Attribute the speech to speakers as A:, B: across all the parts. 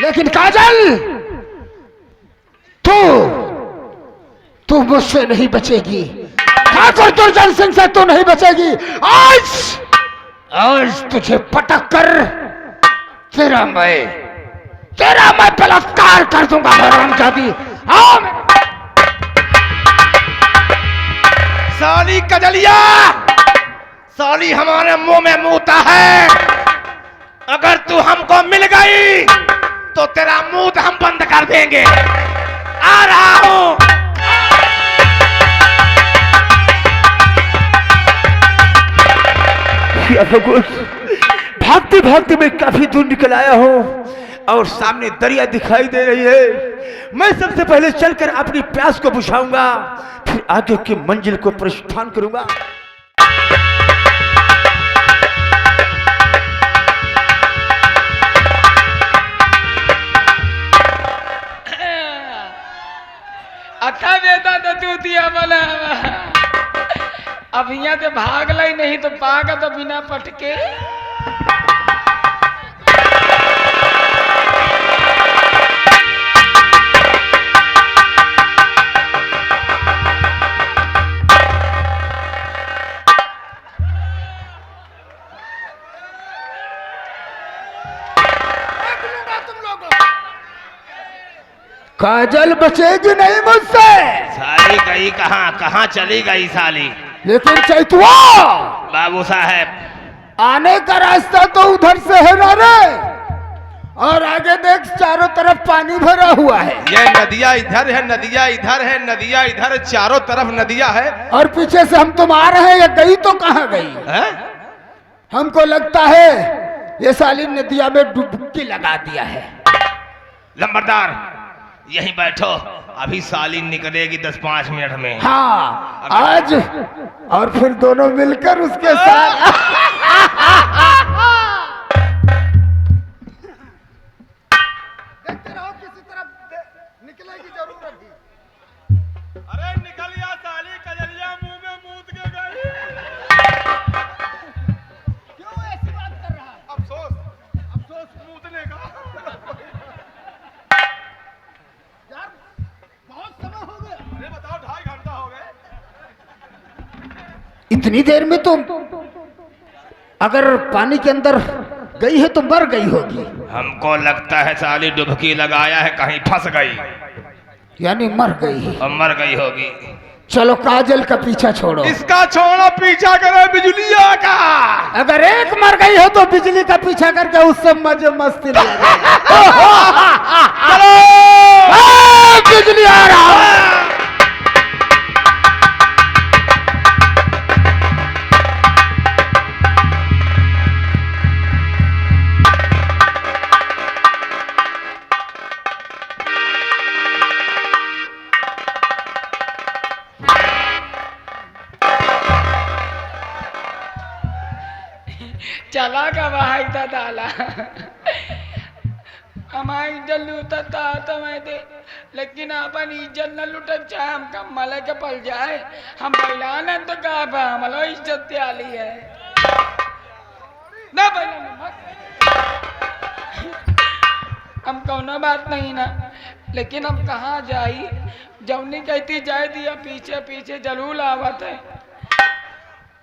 A: लेकिन काजल, तू मुझसे नहीं बचेगी। ठाकुर दुर्जन सिंह से तू नहीं बचेगी। आज तुझे पटक कर तेरा मैं बलात्कार कर दूंगा हरामजादी।
B: साली कजलिया, साली हमारे मुंह में मुंहता है। अगर तू हमको मिल गई तो तेरा मुंह हम बंद कर देंगे। आ रहा हूं।
C: भागते भागते मैं काफी दूर निकल आया हूँ और सामने दरिया दिखाई दे रही है। मैं सबसे पहले चलकर अपनी प्यास को बुझाऊंगा, फिर आगे की मंजिल को प्रस्थान करूंगा।
D: अच्छा बेटा तो तू दिया बोला अब यहाँ से भाग लाई, नहीं तो पागा तो बिना पटके।
A: काजल बचेगी नहीं मुझसे।
B: साली गई कहाँ, कहाँ चली गई साली?
A: लेकिन चैतुआ
B: बाबू साहब,
A: आने का रास्ता तो उधर से है ना रे, और आगे देख चारों तरफ पानी भरा हुआ है।
B: ये नदियाँ इधर है, नदियाँ इधर है, नदियाँ इधर, चारों तरफ नदियाँ है।
A: और पीछे से हम तुम आ रहे हैं, ये गई तो कहाँ गई
B: है?
A: हमको लगता है ये साली नदिया में डुबकी लगा दिया है।
B: लंबरदार यहीं बैठो, अभी साली निकलेगी 10-5 मिनट में।
A: हाँ आज, और फिर दोनों मिलकर उसके साथ देखते रहो, किसी तरफ निकलेगी जरूर अभी।
B: अरे निकल या साली कजलिया, मुंह में मूत के गई।
A: क्यों ऐसी बात कर रहा है?
B: अफसोस मूतने का।
A: यार बहुत समय हो गया।
B: अरे बताओ, 2.5 घंटा हो गए।
A: इतनी देर में तो अगर पानी के अंदर गई है तो मर गई होगी।
B: हमको लगता है साली डुबकी लगाया है, कहीं फंस गई।
A: यानी मर गई।
B: और मर गई होगी।
A: चलो काजल का पीछा छोड़ो।
B: इसका छोड़ो, पीछा करो बिजलिया का।
A: अगर एक मर गई हो तो बिजली का पीछा करके उससे मजे मस्ती ले बिजली आ रहा है।
D: चला का भाई दाला हमारी इज्जत लूटता तो मैं दे, लेकिन अपन इज्जत न लुटक चाहे हमका मले के पल जाए। हम बैलान तो का हमलो इज्जत त्याली है ना बैलान, हम कौनो बात नहीं ना, लेकिन हम कहाँ जाई? जवनी कहती जाए दिया पीछे पीछे जरूर आवत है।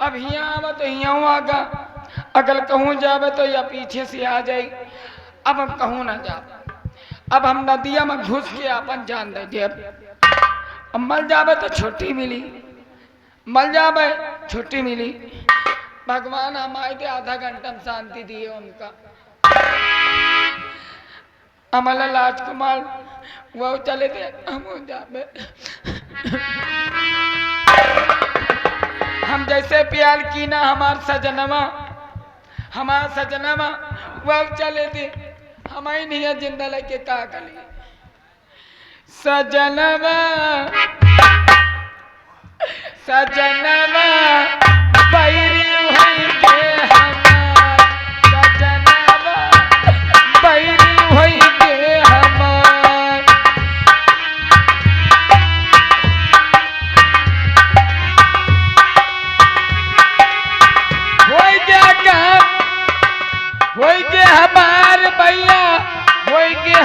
D: अब यहाँ आवत तो यहाँ आगा, अगर कहूँ जावे तो या पीछे से आ जाए। अब हम कहूँ ना जा, अब हम नदिया में घुस के अपन जान दे दे। अब मल जावे तो छुट्टी मिली, मल जावे छुट्टी मिली। भगवान हमारे के आधा घंटा में शांति दिए उनका। अमला राजकुमार वो चले थे, हम जावे। हम जैसे प्यार की ना हमार सजनमा, हमारा सजनमा वो चले थे, हमारी नहीं जिंदा लेके का कली सजनवा सजनवा बैरी होई के हमार, सजनवा बैरी होई के हमार। होई क्या काम, होई के हमार भैया, होई के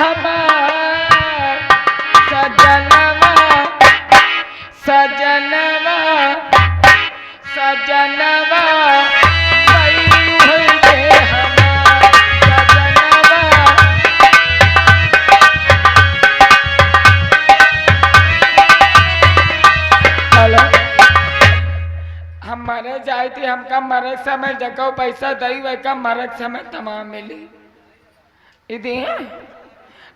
D: हम मरे जाए थे, हमका मरे समय जगह पैसा दई वह का मरे समय तमाम मिली इदी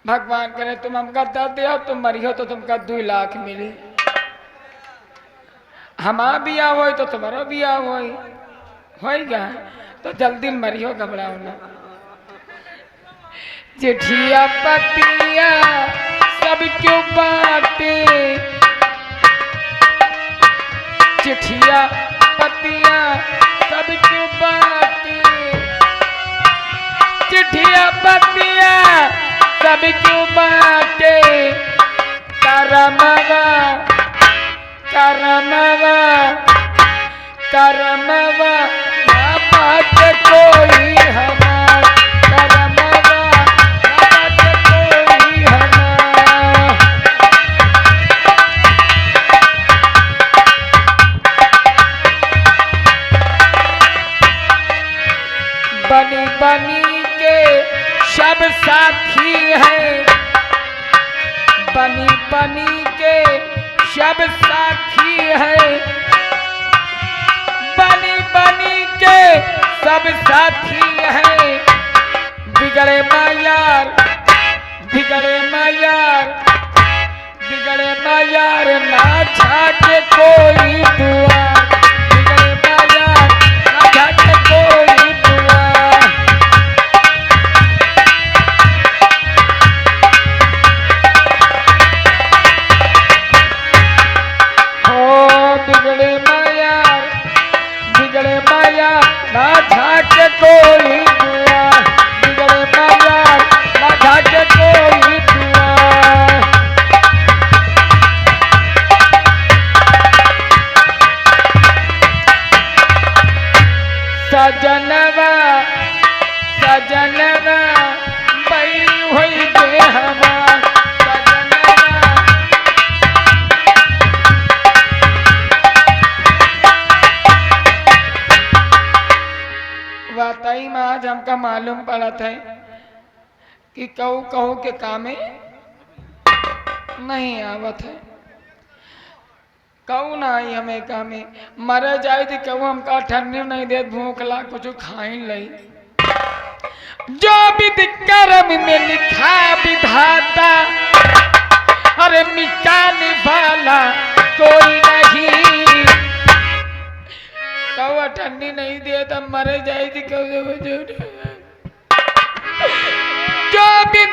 D: भगवान करे तुम हमका दर दे, तुम मरियो तो तुमका 2 लाख मिली। हमारा बिया हो तो तुम्हारा बिया होगा तो जल्दी मरियो, घबराओ ना। चिट्ठिया पतिया सब क्यों बाटे, चिट्ठिया पतिया सब क्यों बाटे, चिट्ठिया पतिया सब क्यों बाटे, करमवा करमवा करमवा ना बाटे कोई हमार, करमवा ना बाटे कोई हमार। बनी बनी के सब साथी हैं, बनी बनी के सब साथी हैं, बनी बनी के सब साथी हैं, बिगड़े मायार बिगड़े मायार बिगड़े मायार ना झाके कोई दुआ, बिगड़े मायार ना झाके कोई दुआ। बिगड़े माया ना झाके कोई दुआ, बिगड़े माया ना झाके कोई दुआ। सजनवा सजनवा बैरी हुई दे हमार, वाकई में आज हमका मालूम पड़ा था कि कहू कहू के कामे नहीं आवत है, कहू ना आई हमें कामे मरे जाए थी, कहू हमका ठंडी नहीं दे, भूख ला कुछ खाई लई। जो विध कर्म में लिखा विधाता, अरे मिटाने वाला कोई नहीं, कहू ठंडी नहीं दिया तब मरे जाए थी, जो भी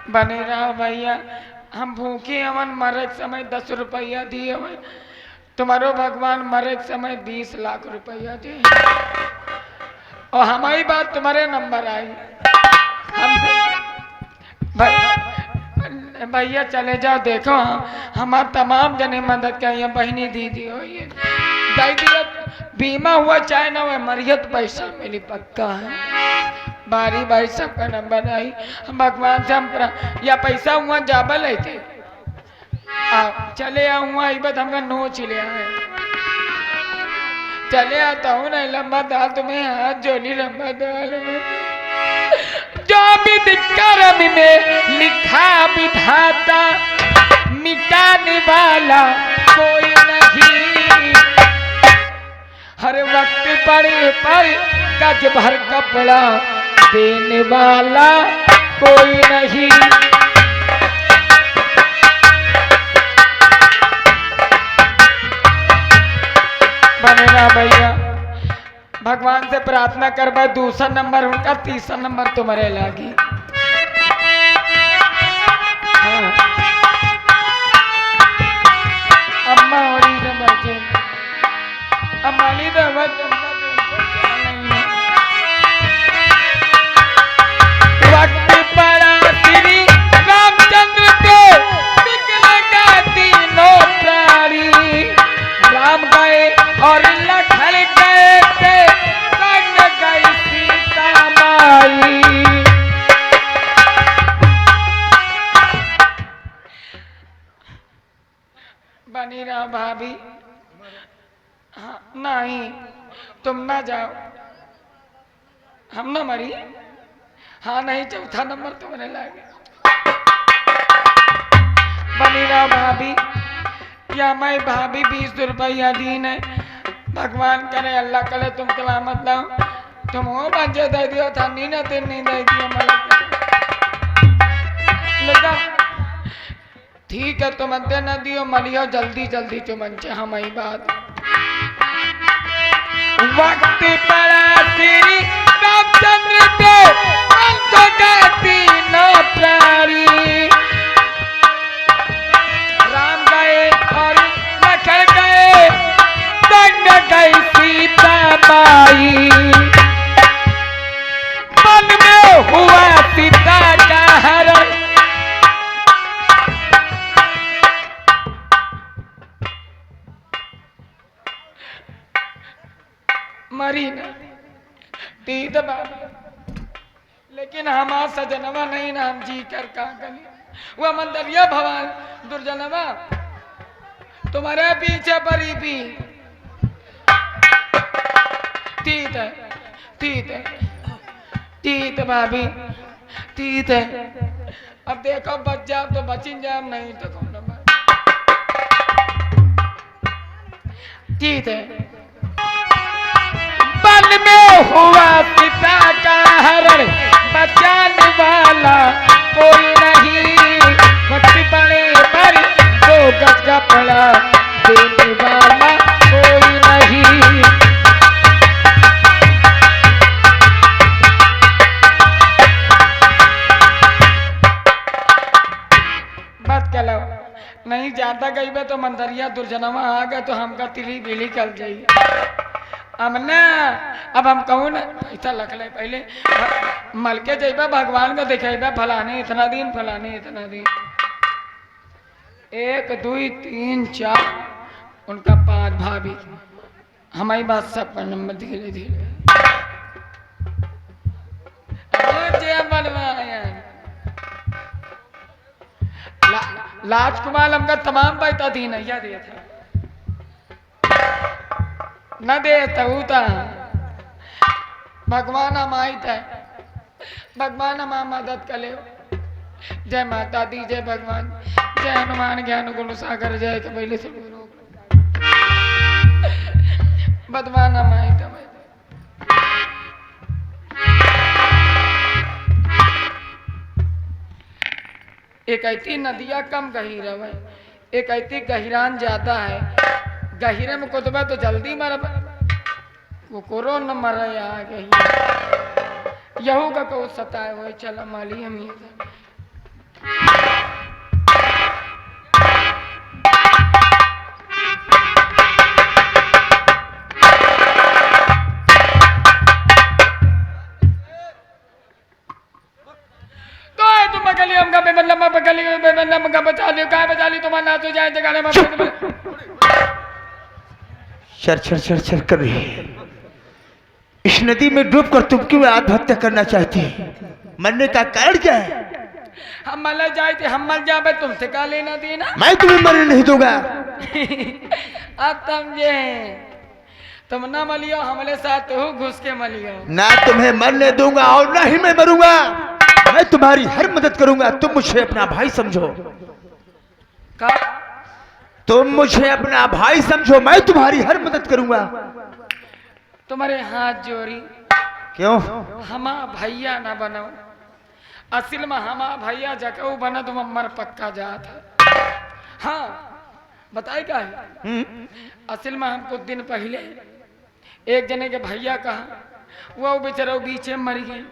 D: बने रहा भैया, हम भूखे हमन मरे समय 10 रुपया दिए हुए, तुम्हारो भगवान मरे समय 20 लाख रुपया दिए, और हमारी बात तुम्हारे नंबर आई। भैया चले जाओ, देखो हमार तमाम जने मदद करिए, बहनी दीदी हो ये दीदी बीमा हुआ चाहे ना हुआ मरियत पैसा मिली पक्का है। बारी बारी सबका नंबर आई, हम भगवान से हम या पैसा हुआ जाबा लेते चले आऊँगा आई बात हमका नो चले आए, चले आता हूँ नहीं लंबा दाल तुम्हें हाथ जोड़ी लंबा दाल में। जो विध कर्म में लिखा विधाता, मिटाने वाला कोई नहीं, हर वक्त पड़े पर गज भर कपड़ा देने वाला कोई नहीं। बनेगा भैया, भगवान से प्रार्थना करवा, दूसरा नंबर उनका, तीसरा नंबर तुम्हारे लागी। हाँ। अम्मा और बैठे अम्माली वक्त पड़ा श्री रामचंद्र को निकलेगा तीनों प्राणी, राम गए और लखन गए थे, संग गई सीता माई। बनी रहा भाभी, हाँ नहीं तुम ना जाओ, हम ना मरी, हाँ नहीं चौथा नंबर तुम्हारे लागे। बनी रहो भाभी, या मैं भाभी 20 रुपया दीन है। भगवान करे अल्लाह करे तुम सलामत लाओ, तुम हो बच्चे दे दियो था नी ना तीन नहीं दे दियो मलक लगा। ठीक है तुम अद्दे न दियो मलियो जल्दी जल्दी चुमन चे हम ही बात वक्त पड़ा तेरी रामचंद्र पे तो कहती न प्यारी राम गए और लखन गए संग गई सीता माई मन में हुआ सीता का हरण मरी न तीत बाबा लेकिन हमार सजनवा नहीं ना हम जी कर का गली वह मंदरिया भवान दुर्जनवा तुम्हारे पीछे परी भी तीत है तीत है तीत भाभी तीत है। अब देखो बच जाओ तो बचिन जाओ नहीं तो कौन तीत है। बन में हुआ पिता का हरण बचाने वाला कोई नहीं वक्त बड़े पर दो गज का पड़ा देने वाला कोई नहीं। बात कलो नहीं ज्यादा गई बे तो मंदरिया दुर्जनवा आ गए तो हमका तिली बिली कर जाइए हमने अब हम कहूँ ना ऐसा लग ले पहले मल के जेबा भगवान को दिखेबा फलाने इतना दिन फलाने इतना दिन 1 2 3 4 उनका 5 भाभी हमारी बात सब पर नंबर धीरे धीरे राजकुमार हमका तमाम पैसा दी नैया दिया था न दे तूता भगवान हमारी है भगवान हमारा मदद कर ले। जय माता दी जय भगवान जय हनुमान ज्ञान गुण सागर जय कबीले से भगवान हमारी एक ऐसी नदिया कम गहीर है एक ऐसी गहिरान ज्यादा है गहिरे में कुतबा तो जल्दी मर वो कोरो न मर गही यहू का को सताए हुए चला माली हम
C: चर चर चर चर कर रही है। इस नदी में डूबकर तुम क्यों आत्महत्या करना चाहती है? मरने का कारण क्या है?
D: हम मर जाए थे हम मर जाए तुमसे क्या लेना देना?
C: मैं तुम्हें मरने नहीं दूंगा।
D: अब समझे तुम ना मलियो हमले साथ हो घुस के मलियो
C: ना तुम्हें मरने दूंगा और ना ही मैं मरूंगा। मैं तुम्हारी हर मदद करूंगा। तुम मुझे अपना भाई समझो।
D: का?
C: तुम मुझे अपना भाई समझो। मैं तुम्हारी हर मदद करूंगा।
D: तुम्हारे हाथ जोड़ी
C: क्यों?
D: हमा भैया ना बनो असल में हमा भैया जकऊ बना तुम मर पक्का जात है। हाँ बताए क्या है? असल में हम कुछ दिन पहले एक जने के भैया कहा वो बेचारा बीचे मर गए।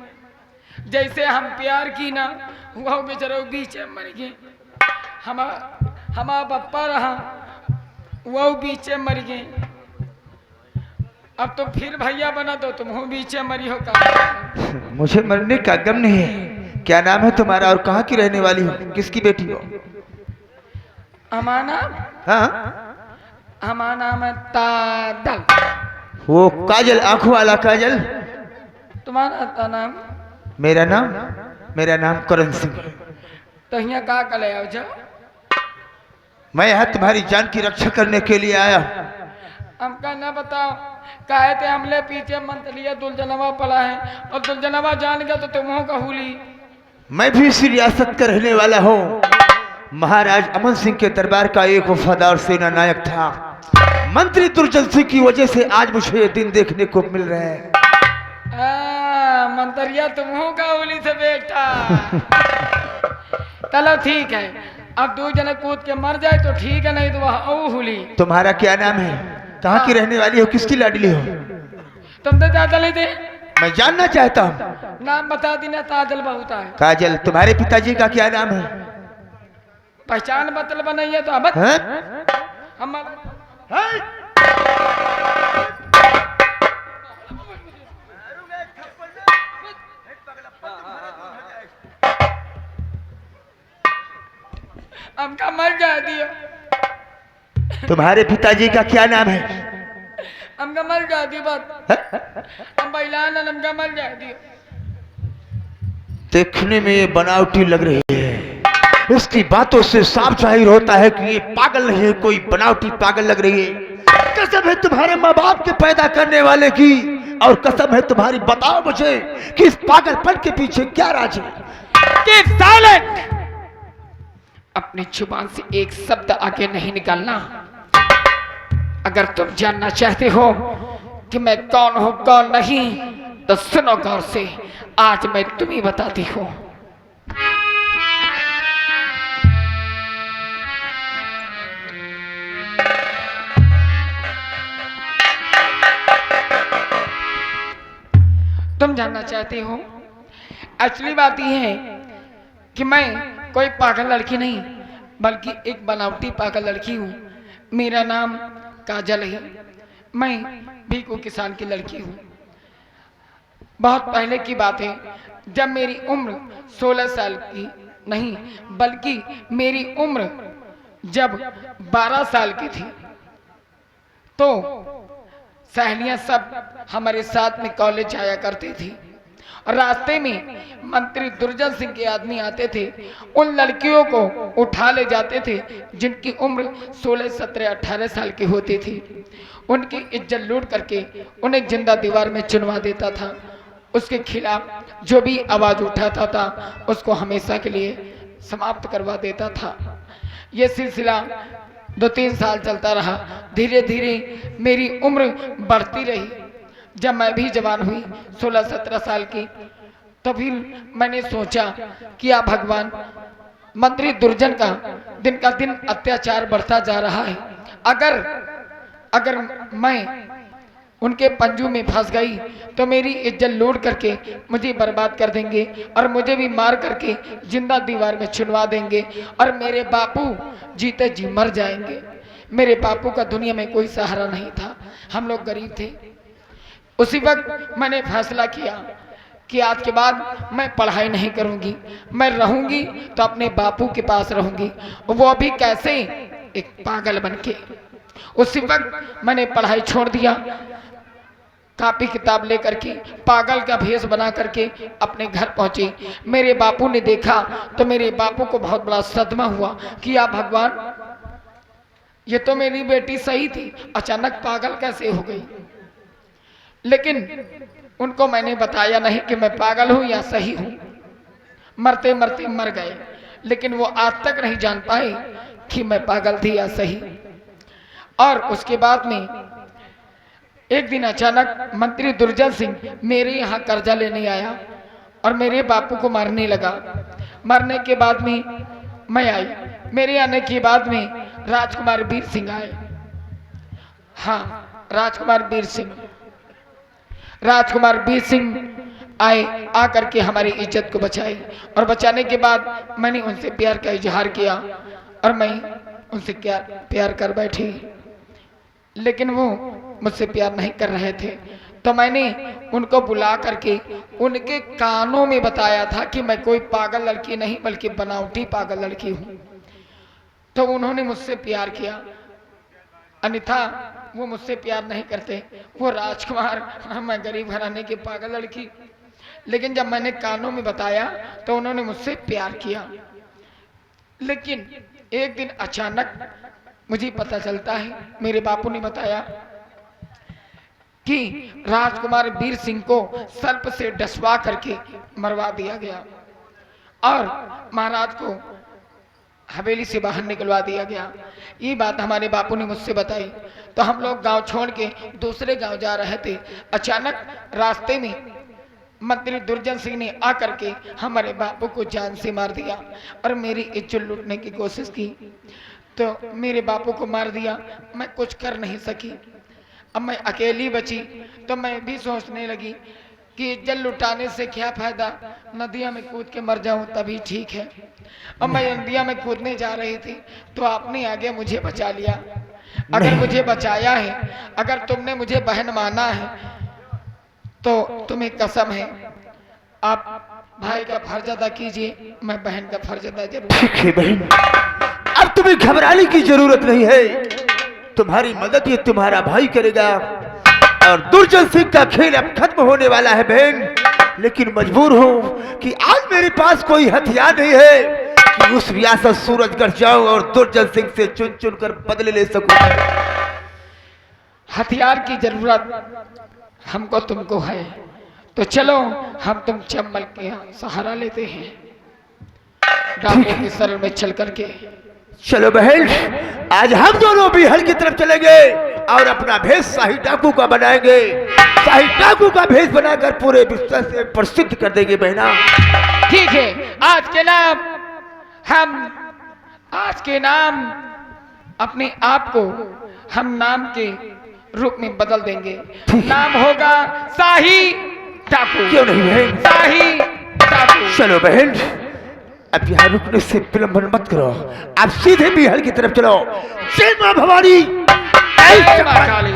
D: जैसे हम प्यार की ना वो बेचारा बीचे मर गए। हमारा पप्पा रहा वो बीचे मर गए। अब तो फिर भैया बना तो तुम हो बीचे मरी हो का?
C: मुझे मरने का गम नहीं है। क्या नाम है तुम्हारा और कहाँ की रहने वाली हो? किसकी बेटी हो?
D: हमारा नाम?
C: हाँ
D: हमारा नाम है तादल।
C: वो काजल आंखों वाला काजल।
D: तुम्हारा नाम?
C: मेरा नाम करण सिंह।
D: तो यहाँ कहा कले आओ जा।
C: मैं यहाँ तुम्हारी जान की रक्षा करने के लिए आया।
D: हमका न बताओ कहे थे हमले पीछे मंतलिया दुलजनवा पड़ा है और दुलजनवा जान गया तो तुम का हुली।
C: मैं भी इस रियासत का रहने वाला हूँ। महाराज अमन सिंह के दरबार का एक वफादार सेना नायक था। मंत्री दुर्जन सिंह की वजह से आज मुझे ये दिन देखने को मिल रहे हैं।
D: मंतरिया तुम हो का उली से बेटा। चलो ठीक है, अब 2 जने कूद के मर जाए तो ठीक है, नहीं तो वह ओ हुली।
C: तुम्हारा क्या नाम है? कहाँ की रहने वाली हो? किसकी लाडली हो?
D: तुम तो ज्यादा नहीं थे।
C: मैं जानना चाहता हूँ।
D: नाम बता दी ना, ताजल बहुत है।
C: काजल। तुम्हारे पिताजी का क्या नाम है?
D: पहचान मतलब नहीं है तो अब
C: हैं?
D: हम हमका मर जा दियो।
C: तुम्हारे पिताजी का क्या नाम है?
D: हमका मर जा दियो बस। हम बैलान हमका मर जा दियो।
C: देखने में ये बनावटी लग रही है। इसकी बातों से साफ जाहिर होता है कि ये पागल नहीं है, कोई बनावटी पागल लग रही है। कसम है तुम्हारे माँ बाप के पैदा करने वाले की, और कसम है तुम्हारी। बताओ मुझे कि इस पागलपन के पीछे क्या राज है?
D: Keep silent! अपनी जुबान से एक शब्द आगे नहीं निकालना। अगर तुम जानना चाहते हो कि मैं कौन हूं कौन नहीं, तो सुनो गौर से। आज मैं तुम्हें बताती हूं। तुम जानना चाहते हो, एक्चुअली बात यह है कि मैं कोई पागल लड़की नहीं, बल्कि एक बनावटी पागल लड़की हूँ। मेरा नाम काजल है। मैं भीखू किसान की लड़की हूँ। बहुत पहले की बात है, जब मेरी उम्र 16 साल की नहीं, बल्कि मेरी उम्र जब 12 साल की थी, तो सहेलियां सब हमारे साथ में कॉलेज आया करती थी। और रास्ते में मंत्री दुर्जन सिंह के आदमी आते थे। उन लड़कियों को उठा ले जाते थे जिनकी उम्र 16, 17, 18 साल की होती थी। उनकी इज्जत लूट करके उन्हें जिंदा दीवार में चुनवा देता था। उसके खिलाफ जो भी आवाज उठाता था उसको हमेशा के लिए समाप्त करवा देता था। यह सिलसिला 2-3 साल चलता रहा। धीरे धीरे मेरी उम्र बढ़ती रही। जब मैं भी जवान हुई 16-17 साल की, तो फिर मैंने सोचा कि या भगवान, मंत्री दुर्जन का दिन का दिन अत्याचार बढ़ता जा रहा है। अगर मैं उनके पंजू में फंस गई तो मेरी इज्जत लूट करके मुझे बर्बाद कर देंगे और मुझे भी मार करके जिंदा दीवार में चुनवा देंगे और मेरे बापू जीते जी मर जाएंगे। मेरे बापू का दुनिया में कोई सहारा नहीं था, हम लोग गरीब थे। उसी वक्त मैंने फैसला किया कि आज के बाद मैं पढ़ाई नहीं करूंगी, मैं रहूंगी तो अपने बापू के पास रहूंगी, वो भी कैसे, एक पागल बनके। उसी वक्त मैंने पढ़ाई छोड़ दिया, कॉपी किताब लेकर के पागल का भेष बना करके अपने घर पहुंची। मेरे बापू ने देखा तो मेरे बापू को बहुत बड़ा सदमा हुआ कि या भगवान, ये तो मेरी बेटी सही थी, अचानक पागल कैसे हो गई। लेकिन उनको मैंने बताया नहीं कि मैं पागल हूं या सही हूं। मरते मरते मर गए, लेकिन वो आज तक नहीं जान पाए कि मैं पागल थी या सही। और उसके बाद में एक दिन अचानक मंत्री दुर्जन सिंह मेरे यहाँ कर्जा लेने आया और मेरे बापू को मारने लगा। मरने के बाद में मैं आई। मेरे आने के बाद में राजकुमार वीर सिंह आए। हाँ, राजकुमार वीर सिंह आए, आकर के हमारी इज्जत को बचाए। और बचाने के बाद मैंने उनसे प्यार का इजहार किया और मैं उनसे प्यार कर बैठी। लेकिन वो मुझसे प्यार नहीं कर रहे थे, तो मैंने उनको बुला करके उनके कानों में बताया था कि मैं कोई पागल लड़की नहीं बल्कि बनावटी पागल लड़की हूँ। तो उन्होंने मुझसे प्यार किया, अन्यथा वो मुझसे प्यार नहीं करते। वो राजकुमार, मैं गरीब घराने की पागल लड़की। लेकिन जब मैंने कानों में बताया तो उन्होंने मुझसे प्यार किया। लेकिन एक दिन अचानक मुझे पता चलता है, मेरे बापू ने बताया कि राजकुमार वीर सिंह को सर्प से डसवा करके मरवा दिया गया और महाराज को हवेली से बाहर निकलवा दिया गया। ये बात हमारे बापू ने मुझसे बताई। तो हम लोग गांव छोड़ के दूसरे गांव जा रहे थे। अचानक रास्ते में मंत्री दुर्जन सिंह ने आकर के हमारे बापू को जान से मार दिया और मेरी इज्जत लूटने की कोशिश की। तो मेरे बापू को मार दिया, मैं कुछ कर नहीं सकी। अब मैं अकेली बची तो मैं भी सोचने लगी कि इज्जत लुटाने से क्या फायदा, नदिया में कूद के मर जाऊं तभी ठीक है। अब मैं नदिया में कूदने जा रही थी तो आपने आगे मुझे बचा लिया। अगर मुझे बचाया है, अगर तुमने मुझे बहन माना है तो तुम्हें कसम है आप भाई का फर्ज अदा कीजिए, मैं बहन का फर्ज अदा जरूर।
C: ठीक है बहन, अब तुम्हें घबराने की जरूरत नहीं है। तुम्हारी मदद ये तुम्हारा भाई करेगा और दुर्जन सिंह का खेल अब खत्म होने वाला है बहन। लेकिन मजबूर हूं कि आज मेरे पास कोई हथियार नहीं है कि उस रियासत सूरजगढ़ जाऊं और दुर्जन सिंह से चुन चुन कर बदले ले सकूं।
D: हथियार की जरूरत हमको तुमको है तो चलो हम तुम चम्मल के सहारा लेते हैं, डाकुओं के शरण में चल करके।
C: चलो बहन, आज हम दोनों बिहार की तरफ चलेंगे और अपना भेष शाही डाकू का बनाएंगे। शाही डाकू का भेष बनाकर पूरे विश्व से प्रसिद्ध कर देंगे बहना।
D: ठीक है, आज के नाम अपने आप को हम नाम के रूप में बदल देंगे। नाम होगा शाही डाकू।
C: क्यों नहीं बहन,
D: शाही डाकू।
C: चलो बहन, अब यहाँ रुकने से विलंबन मत करो, आप सीधे बिहार की तरफ चलो। जय मां भवानी,
D: जय मां काली।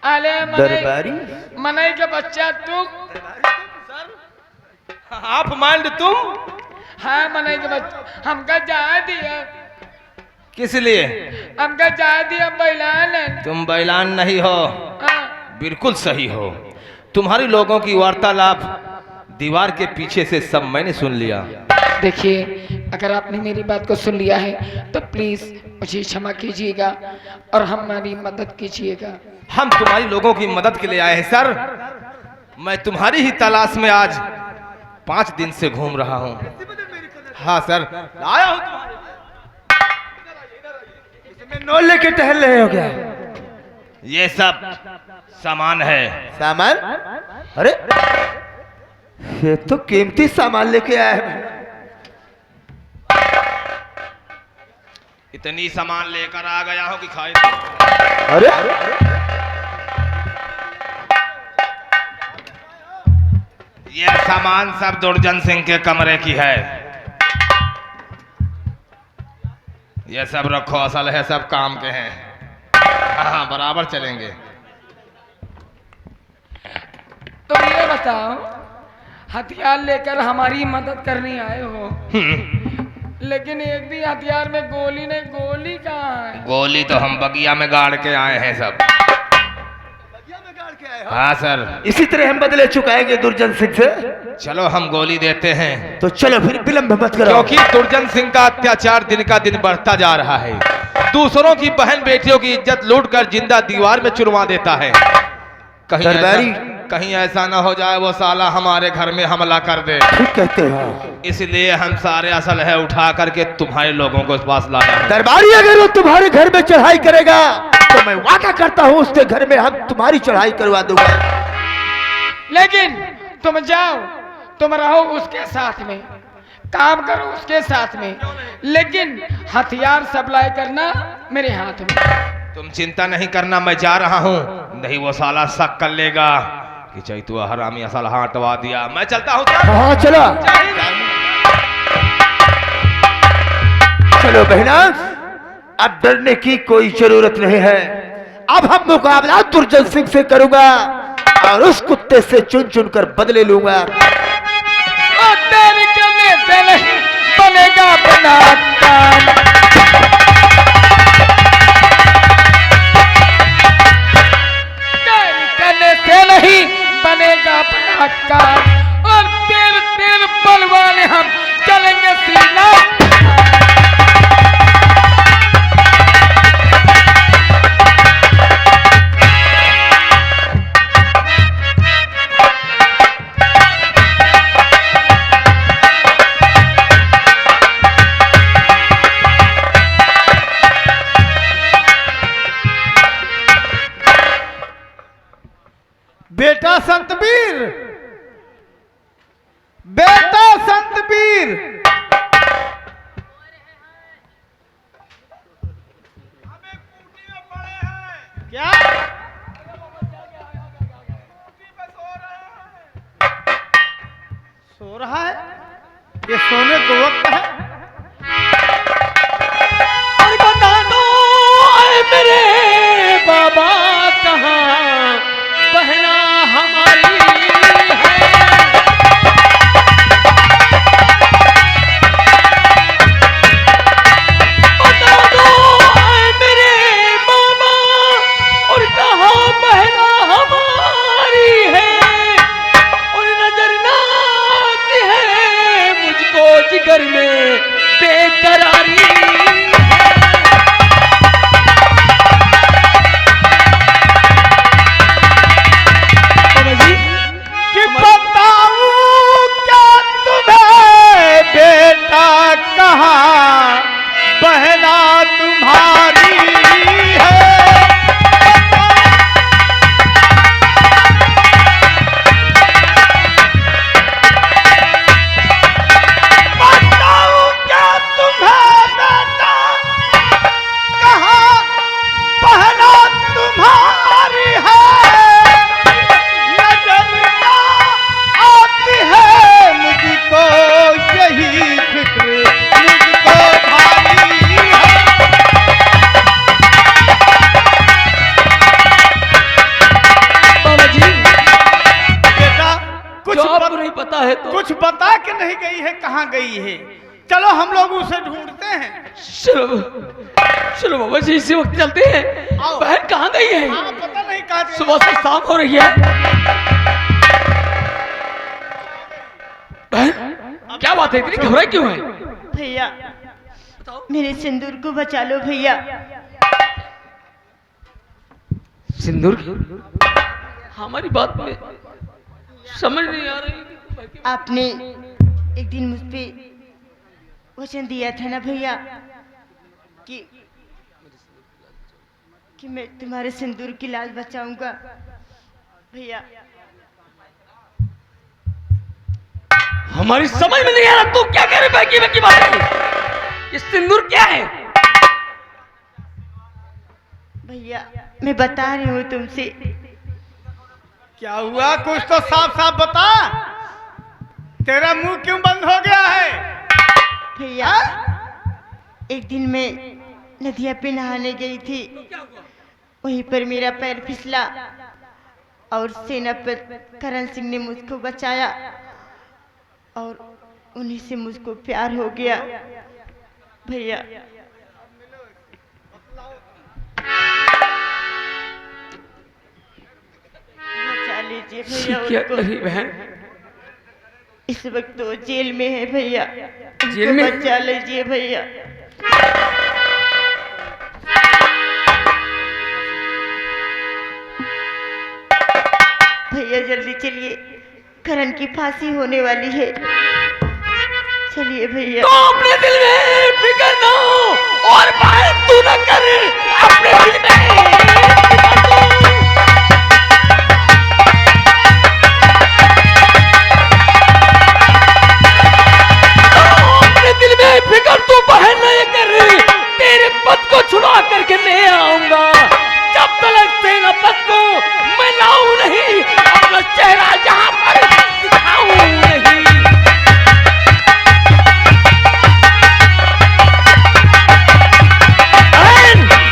D: अले
C: दरबारी
D: मनई के बच्चा तुम।
B: आप माइंड तुम?
D: हाँ मनई के बच्चा, हमका जा दिया।
B: किस लिए?
D: हमका जा दिया बैलान।
B: तुम बैलान नहीं हो, बिल्कुल सही हो। तुम्हारी लोगों की वार्तालाप दीवार के पीछे से सब मैंने सुन लिया।
D: देखिए, अगर आपने मेरी बात को सुन लिया है तो प्लीज मुझे क्षमा कीजिएगा और हमारी मदद कीजिएगा।
B: हम तुम्हारी लोगों की मदद के लिए आए हैं सर। मैं तुम्हारी ही तलाश में आज 5 दिन से घूम रहा हूँ। हाँ सर, आया हूँ तुम्हारे।
C: नौ लेके टहल रहे हो क्या?
B: ये सब सामान है।
C: सामान? अरे ये तो कीमती सामान लेके आया है।
B: इतनी सामान लेकर आ गया हूँ कि खाए।
C: अरे
B: ये सामान सब दुर्जन सिंह के कमरे की है। ये सब रखो, असल है सब काम के हैं। हाँ बराबर चलेंगे।
D: तो ये बताओ, हथियार लेकर हमारी मदद करने आए हो, लेकिन एक भी हथियार में गोली नहीं। गोली कहाँ है?
B: गोली तो हम बगिया में गाड़ के आए हैं सब। हाँ सर,
C: इसी तरह हम बदले चुकाएंगे दुर्जन सिंह से।
B: चलो हम गोली देते हैं।
C: तो चलो फिर विलंब मत करो,
B: क्योंकि दुर्जन सिंह का अत्याचार दिन का दिन बढ़ता जा रहा है। दूसरों की बहन बेटियों की इज्जत लूटकर जिंदा दीवार में चुनवा देता है। कहीं ऐसा ना हो जाए वो साला हमारे घर में हमला कर दे।
C: ठीक कहते हो।
B: इसलिए हम सारे असल है उठा करके तुम्हारे लोगों को पास लाया है।
C: दरबारी, अगर वो तुम्हारे घर में चढ़ाई करेगा तो मैं वादा करता हूँ उसके घर में हम तुम्हारी चढ़ाई करवा दूंगा।
D: लेकिन तुम जाओ, तुम रहो उसके साथ में, काम करो उसके साथ में, लेकिन हथियार सप्लाई करना मेरे हाथ में।
B: तुम चिंता नहीं करना, मैं जा रहा हूँ। नहीं वो साला शक कर लेगा कि चैतुआ हरामी असल हटवा दिया। मैं चलता हूँ।
C: हाँ चलो चलो बहना, अब डरने की कोई जरूरत नहीं है। अब हम मुकाबला दुर्जन सिंह से करूंगा और उस कुत्ते से चुन चुन कर बदले लूंगा।
D: और तेरी करने से नहीं बनेगा अपना काम। तेरी करने से नहीं बनेगा अपना काम। और तेरे बल वाले हम चलेंगे सीना।
A: सोने को वक्त है।
E: और बता दो आए मेरे बाबा कहाँ बहना हमारी है। बता दो आए मेरे बाबा और कहाँ बहना हमारी है। और नजर ना आती है मुझको जिगर में बेकरारी।
A: कि बताऊं क्या तुम्हें बेटा कहाँ बहना तुम्हारी है। बताऊं क्या तुम्हें बेटा कहाँ बहना तुम्हारी है। नजर ना आती है मुझको यही फिक्र मुझको भारी है।
E: बाबा जी
A: बेटा कुछ
E: जो आपको नहीं पता है तो
A: कुछ बता के नहीं गई है, कहाँ गई है? चलो हम लोग उसे ढूंढते हैं।
E: चलो चलो बाबा जी इसी वक्त चलते हैं।
A: आओ।
E: बहन कहाँ गई है?
A: हाँ, पता नहीं कहाँ गई।
E: सुबह से शाम हो रही है। बहन क्या बात है, इतनी घबराई क्यों है?
F: भैया मेरे सिंदूर को बचा लो भैया।
E: सिंदूर हमारी बात में समझ नहीं आ रही।
F: आपने एक दिन मुझ पे वचन दिया था ना भैया कि मैं तुम्हारे सिंदूर की लाज बचाऊंगा। भैया
E: हमारी समझ में नहीं आ रहा तू क्या कह रहे बाकी बाकी बात है। ये सिंदूर क्या है?
F: भैया मैं बता रही हूँ तुमसे।
A: क्या हुआ? कुछ तो साफ साफ बता। तेरा मुंह क्यों बंद हो गया है?
F: भैया एक दिन मैं नदिया पे नहाने गई थी। वहीं पर मेरा पैर फिसला और सेनापति करण सिंह ने मुझको बचाया और उन्हीं से मुझको प्यार हो गया। भैया बचा लीजिए भैया
E: क्या
F: उसको।
E: कही बहन?
F: इस वक्त तो जेल में है भैया।
E: जेल
F: उसको
E: में?
F: बचा लीजिए भैया। भैया जल्दी चलिए, करण की फांसी होने वाली है। चलिए भैया।
E: तो अपने दिल में फिक्र ना हो और बाहर तू ना कर अपने दिल में दिल में फिक्र तू बाहर नहीं कर। तेरे पद को छुड़ा करके ले आऊंगा। जब तक तेरा पद को मैं लाऊं नहीं अपना चेहरा जहां पर दिखाऊं नहीं।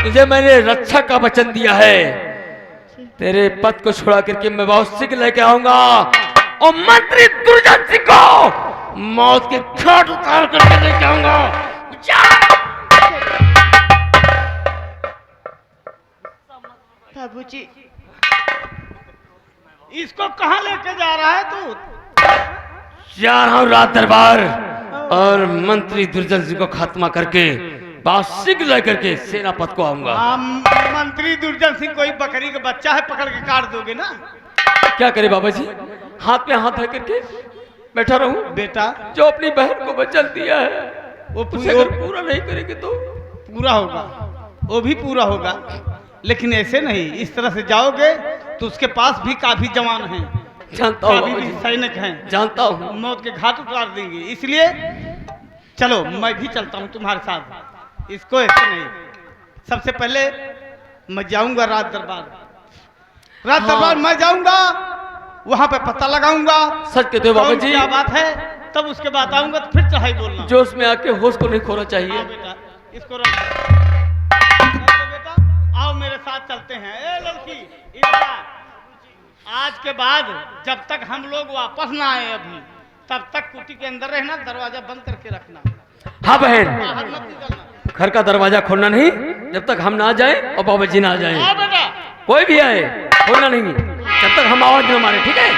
E: तुझे मैंने रक्षा का वचन दिया है। तेरे पद को छुड़ा करके मैं बहुत शीघ्र लेके आऊंगा और मंत्री दुर्जन सिंह को मौत के घाट उतार करके लेके आऊंगा।
F: बाबूजी
A: इसको कहाँ लेके जा रहा है तू?
E: जा रहा हूँ रात दरबार और मंत्री दुर्जन सिंह को खात्मा करके बहुत शीघ्र लेकर के सेनापति को आऊंगा।
A: मंत्री दुर्जन सिंह कोई बकरी का बच्चा है, पकड़ के काट दोगे ना?
E: क्या करे बाबा जी, हाथ पे हाथ रख करके बैठा रहूं?
A: बेटा
E: जो अपनी बहन को वचन दिया है
A: वो
E: उसे अगर पूरा नहीं करेंगे तो
A: पूरा होगा, वो भी पूरा होगा, लेकिन ऐसे नहीं। इस तरह से जाओगे तो उसके पास भी काफी जवान हैं,
E: जानता हूँ
A: काफी
E: बाबा
A: भी
E: जी,
A: सैनिक हैं,
E: जानता हूँ।
A: मौत के घाट उतार देंगे। इसलिए चलो मैं भी चलता हूँ तुम्हारे साथ। इसको ऐसे नहीं, सबसे पहले मैं जाऊंगा रात दरबार। रात दरबार मैं जाऊंगा, वहां पे पता लगाऊंगा
E: सच कहते हो बाबा
A: कौन
E: जी।
A: क्या बात है, तब उसके बाद आऊंगा तो फिर चढ़ाई बोलना।
E: जोश में आके होश को नहीं खोना
A: हाँ
E: चाहिए।
A: बेटा, इसको रख दो बेटा। आओ मेरे साथ चलते हैं। ए लड़की इधर आ। आज के बाद जब तक हम लोग वापस ना आए अभी, तब तक कुटी के अंदर रहना, दरवाजा बंद करके रखना,
E: हाँ बहन,
A: बाहर मत निकलना।
E: घर का दरवाजा खोलना नहीं जब तक हम ना जाए और बाबा जी ना जाए।
A: हाँ बेटा।
E: कोई भी आए खोलना नहीं जब तक हम आवाज न मारे, ठीक है?